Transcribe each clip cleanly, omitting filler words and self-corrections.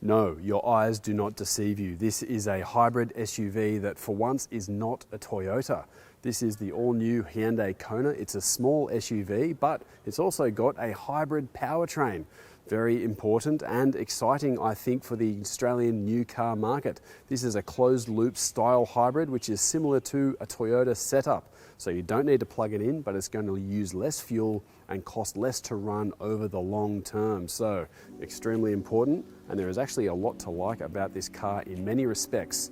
No, your eyes do not deceive you. This is a hybrid SUV that for once is not a Toyota. This is the all-new Hyundai Kona. It's a small SUV, but it's also got a hybrid powertrain. Very important and exciting, I think, for the Australian new car market. This is a closed-loop style hybrid, which is similar to a Toyota setup. So you don't need to plug it in, but it's going to use less fuel and cost less to run over the long term. So extremely important, and there is actually a lot to like about this car in many respects.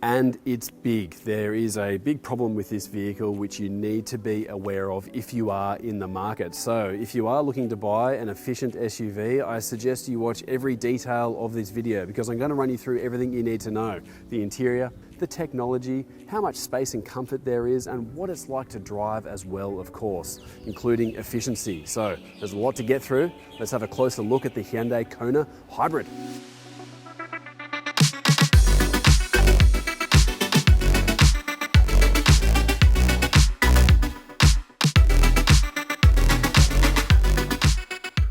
And it's big. There is a big problem with this vehicle which you need to be aware of if you are in the market. So if you are looking to buy an efficient SUV, I suggest you watch every detail of this video because I'm going to run you through everything you need to know. The interior, the technology, how much space and comfort there is, and what it's like to drive as well, of course, including efficiency. So there's a lot to get through. Let's have a closer look at the Hyundai Kona Hybrid.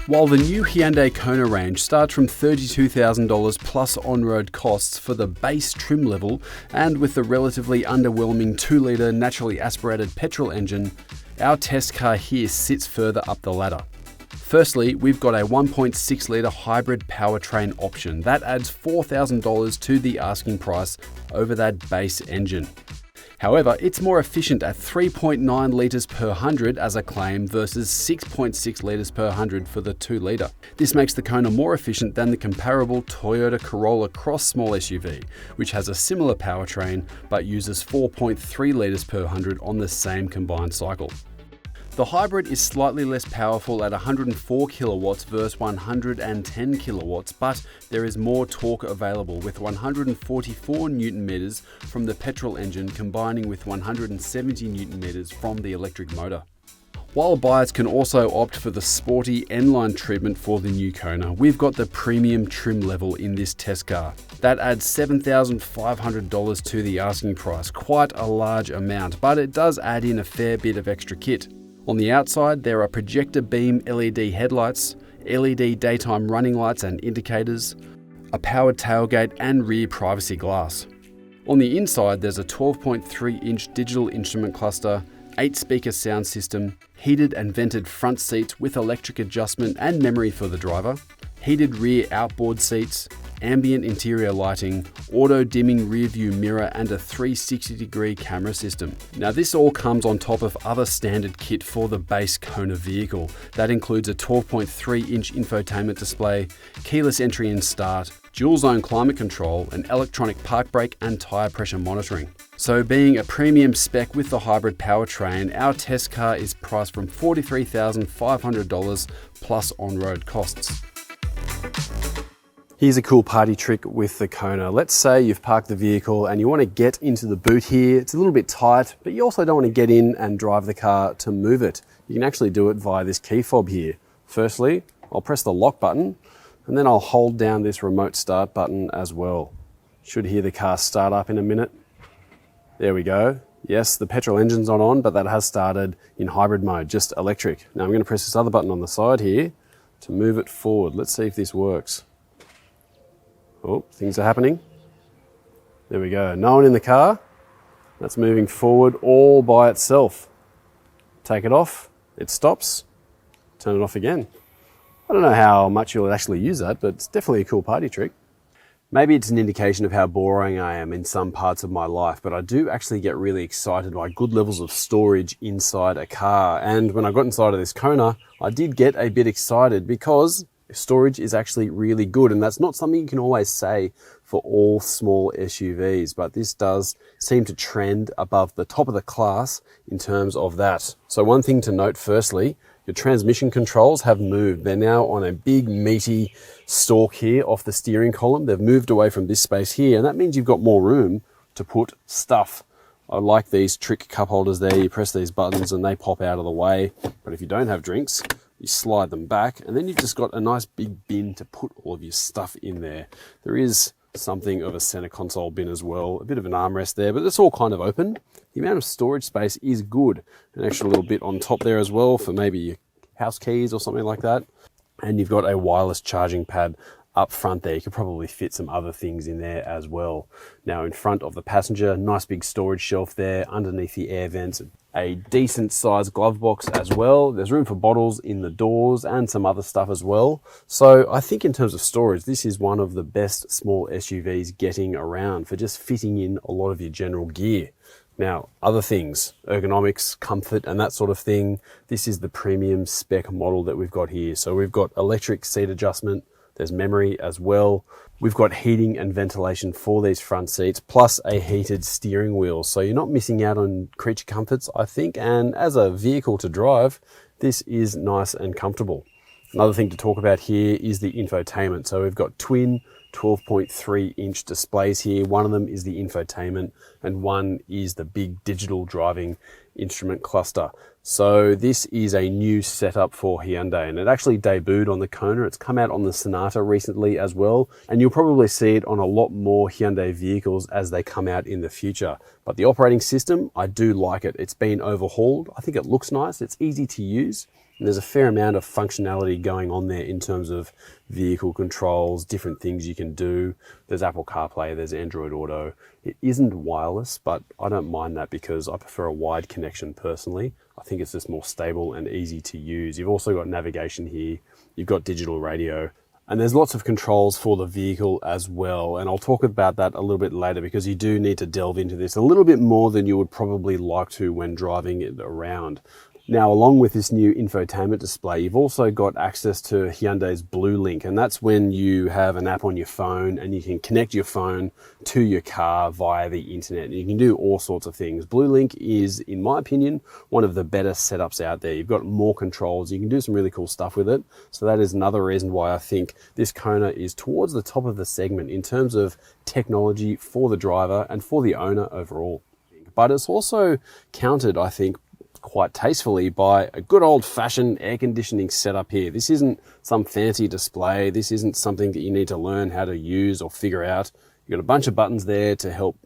While the new Hyundai Kona range starts from $32,000 plus on-road costs for the base trim level, and with the relatively underwhelming 2-litre naturally aspirated petrol engine, our test car here sits further up the ladder. Firstly, we've got a 1.6-litre hybrid powertrain option. That adds $4,000 to the asking price over that base engine. However, it's more efficient at 3.9 litres per 100 as a claim versus 6.6 litres per 100 for the 2-litre. This makes the Kona more efficient than the comparable Toyota Corolla Cross small SUV, which has a similar powertrain but uses 4.3 litres per 100 on the same combined cycle. The hybrid is slightly less powerful at 104 kilowatts versus 110 kilowatts, but there is more torque available with 144 newton meters from the petrol engine combining with 170 newton meters from the electric motor. While buyers can also opt for the sporty N-line treatment for the new Kona, we've got the premium trim level in this test car. That adds $7,500 to the asking price, quite a large amount, but it does add in a fair bit of extra kit. On the outside, there are projector beam LED headlights, LED daytime running lights and indicators, a powered tailgate and rear privacy glass. On the inside, there's a 12.3-inch digital instrument cluster, 8-speaker sound system, heated and vented front seats with electric adjustment and memory for the driver, heated rear outboard seats, ambient interior lighting, auto dimming rear view mirror and a 360-degree camera system. Now this all comes on top of other standard kit for the base Kona vehicle. That includes a 12.3-inch infotainment display, keyless entry and start, dual zone climate control, and electronic park brake and tyre pressure monitoring. So being a premium spec with the hybrid powertrain, our test car is priced from $43,500 plus on-road costs. Here's a cool party trick with the Kona. Let's say you've parked the vehicle and you want to get into the boot here. It's a little bit tight, but you also don't want to get in and drive the car to move it. You can actually do it via this key fob here. Firstly, I'll press the lock button and then I'll hold down this remote start button as well. Should hear the car start up in a minute. There we go. Yes, the petrol engine's not on, but that has started in hybrid mode, just electric. Now I'm going to press this other button on the side here to move it forward. Let's see if this works. Oh, things are happening. There we go. No one in the car. That's moving forward all by itself. Take it off, it stops, turn it off again. I don't know how much you'll actually use that, but it's definitely a cool party trick. Maybe it's an indication of how boring I am in some parts of my life, but I do actually get really excited by good levels of storage inside a car. And when I got inside of this Kona, I did get a bit excited because storage is actually really good, and that's not something you can always say for all small SUVs, but this does seem to trend above the top of the class in terms of that. So one thing to note firstly, your transmission controls have moved. They're now on a big meaty stalk here off the steering column. They've moved away from this space here, and that means you've got more room to put stuff. I like these trick cup holders there. You press these buttons and they pop out of the way, but if you don't have drinks, you slide them back, and then you've just got a nice big bin to put all of your stuff in there. There is something of a center console bin as well, a bit of an armrest there, but it's all kind of open. The amount of storage space is good. An extra little bit on top there as well for maybe your house keys or something like that. And you've got a wireless charging pad up front there, you could probably fit some other things in there as well. Now in front of the passenger, nice big storage shelf there. Underneath the air vents, a decent sized glove box as well. There's room for bottles in the doors and some other stuff as well. So I think in terms of storage, this is one of the best small SUVs getting around for just fitting in a lot of your general gear. Now, other things, ergonomics, comfort, and that sort of thing. This is the premium spec model that we've got here. So we've got electric seat adjustment, there's memory as well. We've got heating and ventilation for these front seats, plus a heated steering wheel. So you're not missing out on creature comforts, I think. And as a vehicle to drive, this is nice and comfortable. Another thing to talk about here is the infotainment. So we've got twin 12.3-inch displays here. One of them is the infotainment and one is the big digital driving instrument cluster. So this is a new setup for Hyundai, and it actually debuted on the Kona. It's come out on the Sonata recently as well, and you'll probably see it on a lot more Hyundai vehicles as they come out in the future. But the operating system, I do like it. It's been overhauled. I think it looks nice. It's easy to use. And there's a fair amount of functionality going on there in terms of vehicle controls, different things you can do. There's Apple CarPlay, there's Android Auto. It isn't wireless, but I don't mind that because I prefer a wide connection personally. I think it's just more stable and easy to use. You've also got navigation here. You've got digital radio. And there's lots of controls for the vehicle as well. And I'll talk about that a little bit later because you do need to delve into this a little bit more than you would probably like to when driving it around. Now, along with this new infotainment display, you've also got access to Hyundai's Blue Link, and that's when you have an app on your phone and you can connect your phone to your car via the internet. And you can do all sorts of things. Blue Link is, in my opinion, one of the better setups out there. You've got more controls. You can do some really cool stuff with it. So that is another reason why I think this Kona is towards the top of the segment in terms of technology for the driver and for the owner overall. But it's also countered, I think, quite tastefully by a good old-fashioned air conditioning setup here. This isn't some fancy display. This isn't something that you need to learn how to use or figure out. You've got a bunch of buttons there to help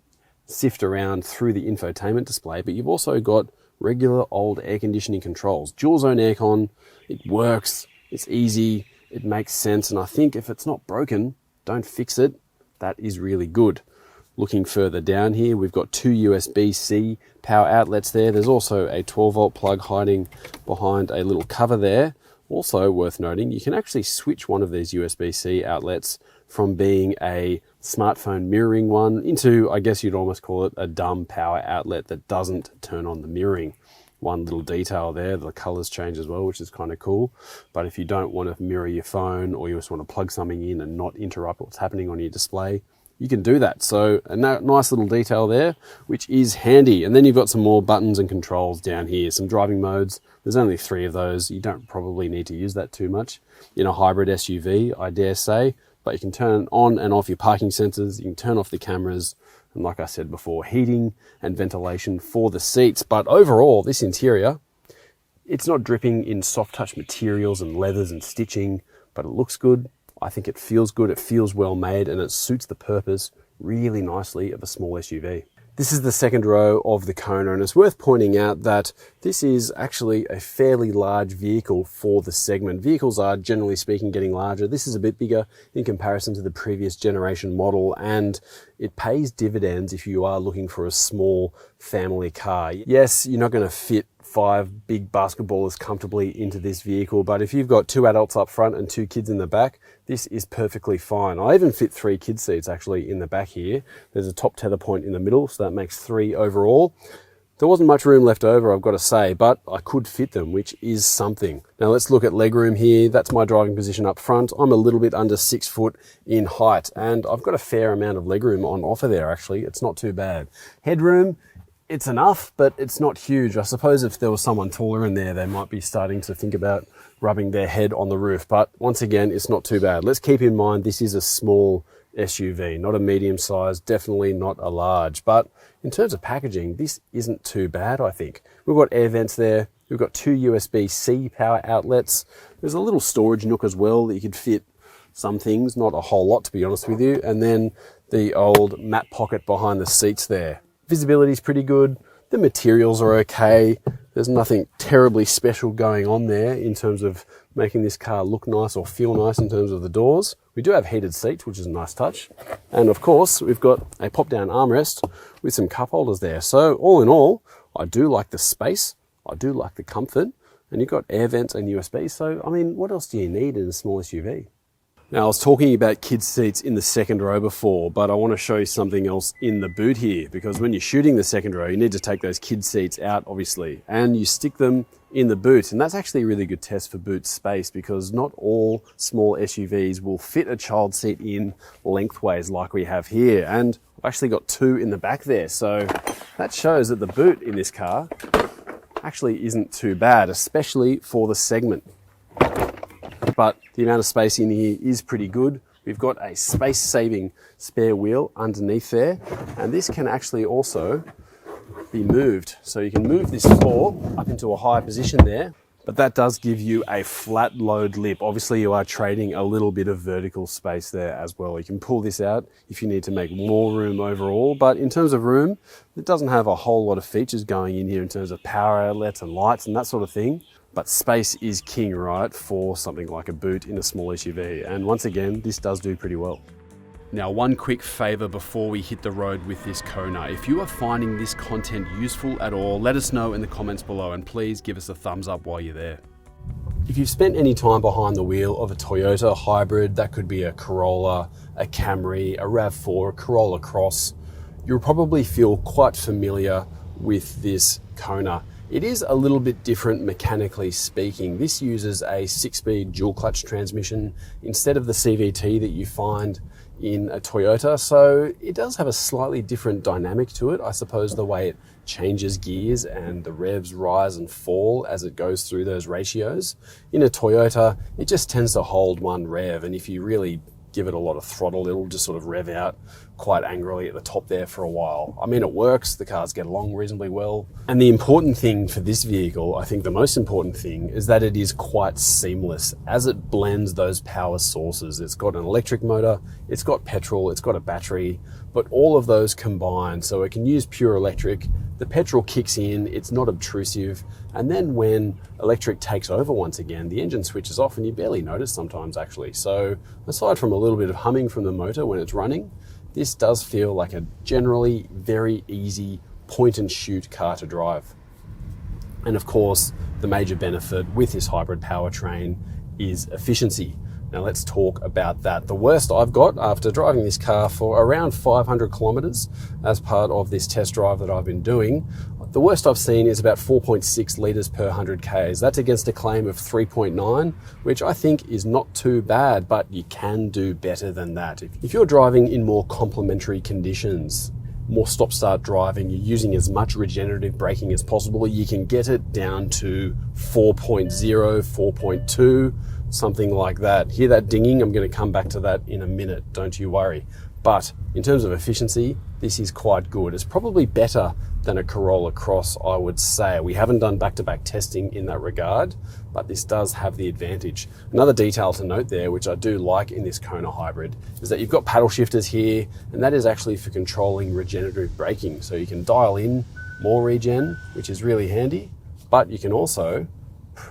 sift around through the infotainment display, but you've also got regular old air conditioning controls. Dual zone aircon, it works, it's easy, it makes sense, and I think if it's not broken, don't fix it. That is really good. Looking further down here, we've got two USB-C power outlets there. There's also a 12-volt plug hiding behind a little cover there. Also worth noting, you can actually switch one of these USB-C outlets from being a smartphone mirroring one into, I guess you'd almost call it, a dumb power outlet that doesn't turn on the mirroring. One little detail there, the colors change as well, which is kind of cool. But if you don't want to mirror your phone or you just want to plug something in and not interrupt what's happening on your display, you can do that. So a nice little detail there, which is handy. And then you've got some more buttons and controls down here, some driving modes. There's only 3 of those. You don't probably need to use that too much in a hybrid SUV, I dare say, but you can turn on and off your parking sensors. You can turn off the cameras. And like I said before, heating and ventilation for the seats. But overall, this interior, it's not dripping in soft touch materials and leathers and stitching, but it looks good. I think it feels good, it feels well made, and it suits the purpose really nicely of a small SUV. This is the second row of the Kona, and it's worth pointing out that this is actually a fairly large vehicle for the segment. Vehicles are, generally speaking, getting larger. This is a bit bigger in comparison to the previous generation model, and it pays dividends if you are looking for a small family car. Yes, you're not going to fit 5 big basketballers comfortably into this vehicle, but if you've got 2 adults up front and 2 kids in the back, this is perfectly fine. I even fit 3 kid seats actually in the back here. There's a top tether point in the middle, so that makes 3 overall. There wasn't much room left over, I've got to say, but I could fit them, which is something. Now let's look at legroom here. That's my driving position up front. I'm a little bit under 6 foot in height, and I've got a fair amount of legroom on offer there actually. It's not too bad. Headroom, it's enough, but it's not huge. I suppose if there was someone taller in there, they might be starting to think about rubbing their head on the roof. But once again, it's not too bad. Let's keep in mind this is a small SUV, not a medium size, definitely not a large. But in terms of packaging, this isn't too bad, I think. We've got air vents there. We've got 2 USB-C power outlets. There's a little storage nook as well that you could fit some things, not a whole lot to be honest with you. And then the old mat pocket behind the seats there. Visibility is pretty good. The materials are okay. There's nothing terribly special going on there in terms of making this car look nice or feel nice in terms of the doors. We do have heated seats, which is a nice touch. And of course, we've got a pop-down armrest with some cup holders there. So all in all, I do like the space, I do like the comfort, and you've got air vents and USB. So, I mean, what else do you need in a small SUV? Now, I was talking about kids' seats in the second row before, but I want to show you something else in the boot here, because when you're shooting the second row, you need to take those kids' seats out, obviously, and you stick them in the boot. And that's actually a really good test for boot space, because not all small SUVs will fit a child seat in lengthways like we have here. And I've actually got two in the back there. So that shows that the boot in this car actually isn't too bad, especially for the segment. But the amount of space in here is pretty good. We've got a space-saving spare wheel underneath there, and this can actually also be moved. So you can move this floor up into a higher position there, but that does give you a flat load lip. Obviously, you are trading a little bit of vertical space there as well. You can pull this out if you need to make more room overall, but in terms of room, it doesn't have a whole lot of features going in here in terms of power outlets and lights and that sort of thing. But space is king, right, for something like a boot in a small SUV. And once again, this does do pretty well. Now, one quick favor before we hit the road with this Kona. If you are finding this content useful at all, let us know in the comments below, and please give us a thumbs up while you're there. If you've spent any time behind the wheel of a Toyota hybrid, that could be a Corolla, a Camry, a RAV4, a Corolla Cross, you'll probably feel quite familiar with this Kona. It is a little bit different mechanically speaking. This uses a 6-speed dual clutch transmission instead of the CVT that you find in a Toyota. So it does have a slightly different dynamic to it. I suppose the way it changes gears and the revs rise and fall as it goes through those ratios. In a Toyota, it just tends to hold one rev, and if you really give it a lot of throttle, it'll just sort of rev out quite angrily at the top there for a while. I mean, it works, the cars get along reasonably well. And the important thing for this vehicle, I think the most important thing, is that it is quite seamless as it blends those power sources. It's got an electric motor, it's got petrol, it's got a battery, but all of those combined, so it can use pure electric. The petrol kicks in, it's not obtrusive, and then when electric takes over once again, the engine switches off and you barely notice sometimes actually. So aside from a little bit of humming from the motor when it's running, this does feel like a generally very easy point and shoot car to drive. And of course, the major benefit with this hybrid powertrain is efficiency. Now let's talk about that. The worst I've got after driving this car for around 500 kilometers as part of this test drive that I've been doing, the worst I've seen is about 4.6 litres per 100 Ks. That's against a claim of 3.9, which I think is not too bad, but you can do better than that. If you're driving in more complementary conditions, more stop-start driving, you're using as much regenerative braking as possible, you can get it down to 4.0, 4.2, something like that. Hear that dinging? I'm going to come back to that in a minute, don't you worry. But in terms of efficiency, this is quite good. It's probably better than a Corolla Cross, I would say. We haven't done back-to-back testing in that regard, but this does have the advantage. Another detail to note there, which I do like in this Kona Hybrid, is that you've got paddle shifters here, and that is actually for controlling regenerative braking. So you can dial in more regen, which is really handy, but you can also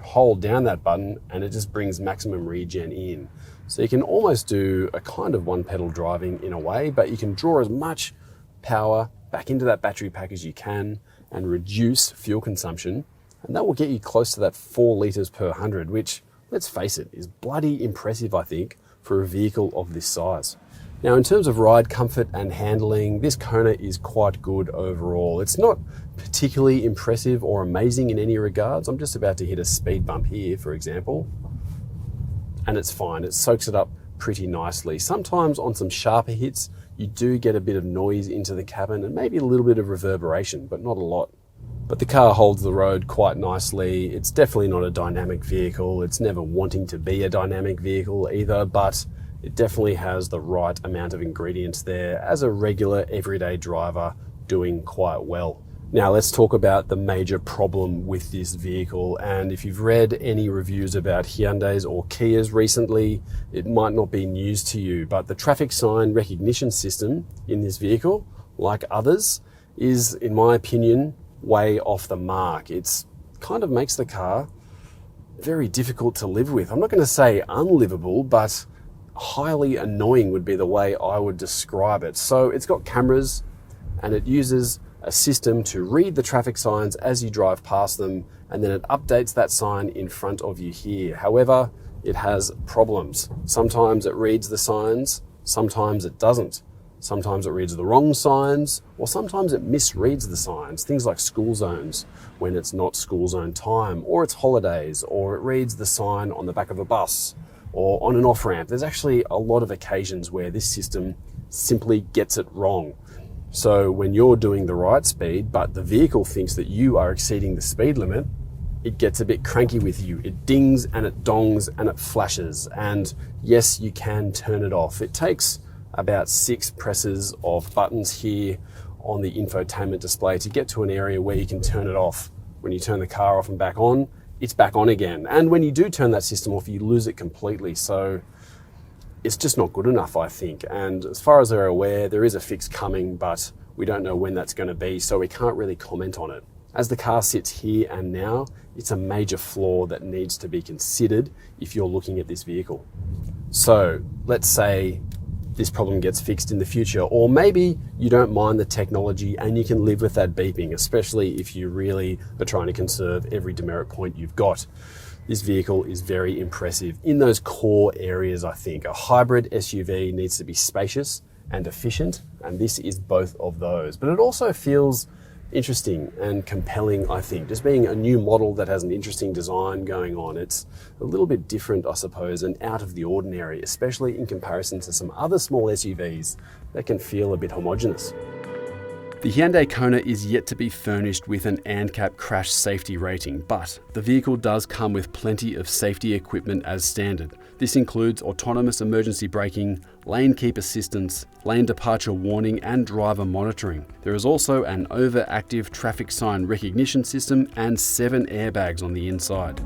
hold down that button and it just brings maximum regen in. So you can almost do a kind of one pedal driving in a way, but you can draw as much power back into that battery pack as you can and reduce fuel consumption. And that will get you close to that 4 litres per 100, which, let's face it, is bloody impressive, I think, for a vehicle of this size. Now, in terms of ride comfort and handling, this Kona is quite good overall. It's not particularly impressive or amazing in any regards. I'm just about to hit a speed bump here, for example, and it's fine. It soaks it up pretty nicely. Sometimes on some sharper hits, you do get a bit of noise into the cabin and maybe a little bit of reverberation, but not a lot. But the car holds the road quite nicely. It's definitely not a dynamic vehicle. It's never wanting to be a dynamic vehicle either, but it definitely has the right amount of ingredients there as a regular everyday driver, doing quite well. Now let's talk about the major problem with this vehicle, and if you've read any reviews about Hyundais or Kias recently, it might not be news to you, but the traffic sign recognition system in this vehicle, like others, is, in my opinion, way off the mark. It's kind of makes the car very difficult to live with. I'm not going to say unlivable, but highly annoying would be the way I would describe it. So it's got cameras and it uses a system to read the traffic signs as you drive past them, and then it updates that sign in front of you here. However, it has problems. Sometimes it reads the signs, sometimes it doesn't. Sometimes it reads the wrong signs, or sometimes it misreads the signs. Things like school zones when it's not school zone time, or it's holidays, or it reads the sign on the back of a bus or on an off-ramp. There's actually a lot of occasions where this system simply gets it wrong. So when you're doing the right speed, but the vehicle thinks that you are exceeding the speed limit, it gets a bit cranky with you. It dings and it dongs and it flashes. And yes, you can turn it off. It takes about 6 presses of buttons here on the infotainment display to get to an area where you can turn it off. When you turn the car off and back on, it's back on again. And when you do turn that system off, you lose it completely. So it's just not good enough, I think. And as far as they're aware, there is a fix coming, but we don't know when that's going to be, so we can't really comment on it. As the car sits here and now, it's a major flaw that needs to be considered if you're looking at this vehicle. So let's say this problem gets fixed in the future, or maybe you don't mind the technology and you can live with that beeping, especially if you really are trying to conserve every demerit point you've got. This vehicle is very impressive in those core areas, I think. A hybrid SUV needs to be spacious and efficient, and this is both of those. But it also feels interesting and compelling, I think. Just being a new model that has an interesting design going on. It's a little bit different, I suppose, and out of the ordinary, especially in comparison to some other small SUVs that can feel a bit homogeneous. The Hyundai Kona is yet to be furnished with an ANCAP crash safety rating, but the vehicle does come with plenty of safety equipment as standard. This includes autonomous emergency braking, lane keep assistance, lane departure warning, and driver monitoring. There is also an overactive traffic sign recognition system and 7 airbags on the inside.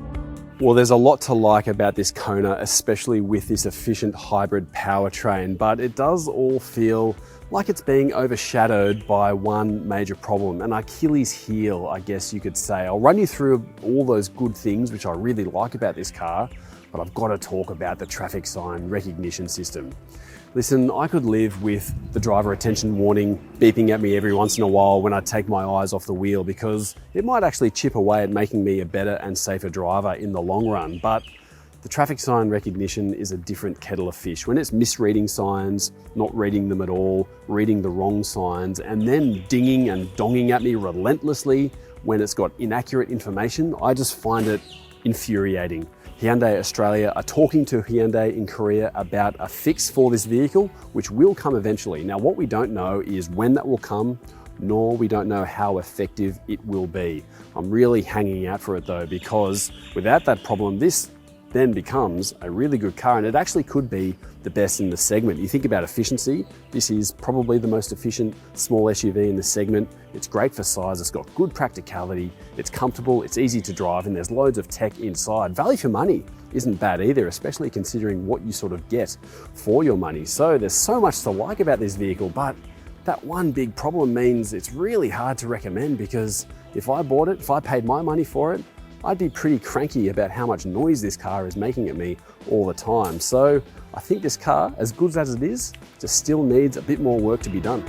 Well, there's a lot to like about this Kona, especially with this efficient hybrid powertrain, but it does all feel like it's being overshadowed by one major problem, an Achilles heel, I guess you could say. I'll run you through all those good things which I really like about this car, but I've got to talk about the traffic sign recognition system. Listen, I could live with the driver attention warning beeping at me every once in a while when I take my eyes off the wheel, because it might actually chip away at making me a better and safer driver in the long run. But the traffic sign recognition is a different kettle of fish. When it's misreading signs, not reading them at all, reading the wrong signs, and then dinging and donging at me relentlessly when it's got inaccurate information, I just find it infuriating. Hyundai Australia are talking to Hyundai in Korea about a fix for this vehicle, which will come eventually. Now, what we don't know is when that will come, nor we don't know how effective it will be. I'm really hanging out for it though, because without that problem, this then becomes a really good car, and it actually could be the best in the segment. You think about efficiency, this is probably the most efficient small SUV in the segment. It's great for size, it's got good practicality, it's comfortable, it's easy to drive, and there's loads of tech inside. Value for money isn't bad either, especially considering what you sort of get for your money. So there's so much to like about this vehicle, but that one big problem means it's really hard to recommend, because if I bought it, if I paid my money for it, I'd be pretty cranky about how much noise this car is making at me all the time. So I think this car, as good as it is, just still needs a bit more work to be done.